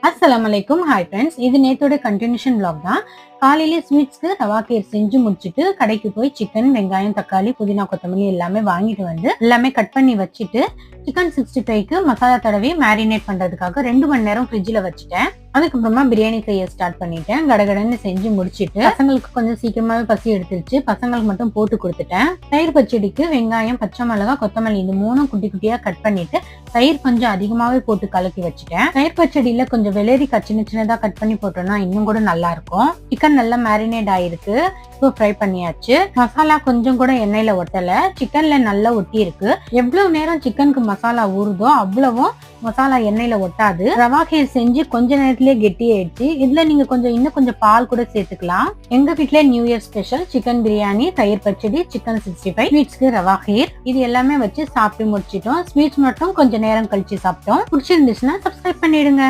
அஸ்ஸலாமலைக்கும். Hi friends, இது நேத்தோட continuation vlog தான். காலையிலே ஸ்வீட்ஸ்க்கு ரவா கேக் செஞ்சு முடிச்சுட்டு கடைக்கு போய் சிக்கன், வெங்காயம், தக்காளி, புதினா, கொத்தமல்லி எல்லாமே வாங்கிட்டு வந்து எல்லாமே கட் பண்ணி வச்சுட்டு சிக்கன் 65க்கு மசாலா தடவி மேரினேட் பண்றதுக்காக 2 மணி நேரம் ஃப்ரிட்ஜ்ல வச்சுட்டேன். அதுக்கப்புறமா பிரியாணி செய்ய ஸ்டார்ட் பண்ணிட்டேன். கடகடன்னு செஞ்சு முடிச்சிட்டு பசங்களுக்கு கொஞ்சம் சீக்கிரமாவே பசி எடுத்துருச்சு. பசங்களுக்கு மட்டும் போட்டு கொடுத்துட்டேன். தயிர் பச்சடிக்கு வெங்காயம், பச்சை மிளகாய், கொத்தமல்லி இது மூணும் குட்டி குட்டியா கட் பண்ணிட்டு தயிர் கொஞ்சம் அதிகமாவே போட்டு கலக்கி வச்சுட்டேன். தயிர் பச்சடியில கொஞ்சம் வெள்ளரிக்காய் சின்ன சின்னதா கட் பண்ணி போட்டோம்னா இன்னும் கூட நல்லா இருக்கும். சிக்கன் நல்லா மேரினேட் ஆயிருக்கு. இப்போ ஃப்ரை பண்ணியாச்சு. மசாலா கொஞ்சம் கூட எண்ணெயில ஒட்டல, சிக்கன்ல நல்லா ஒட்டி இருக்கு. எவ்வளவு நேரம் சிக்கனுக்கு மசாலா ஊறுதோ அவ்வளவும் மசாலா எண்ணெயில ஒட்டாது. ரவா கேக் செஞ்சு கொஞ்ச நேரத்திலேயே கெட்டி ஆயிடுச்சு. இதுல நீங்க இன்னும் கொஞ்சம் பால் கூட சேர்த்துக்கலாம். எங்க வீட்ல new year special chicken biryani, தயிர் பச்சடி, சிக்கன் 65, ஸ்வீட்ஸ்க்கு ரவா கேக் இது எல்லாமே வச்சு சாப்பிட்டு முடிச்சிட்டோம். ஸ்வீட்ஸ் மட்டும் கொஞ்சம் நேரம் கழிச்சு சாப்பிட்டோம். பிடிச்சிருந்துச்சுன்னா சப்ஸ்கிரைப் பண்ணிடுங்க.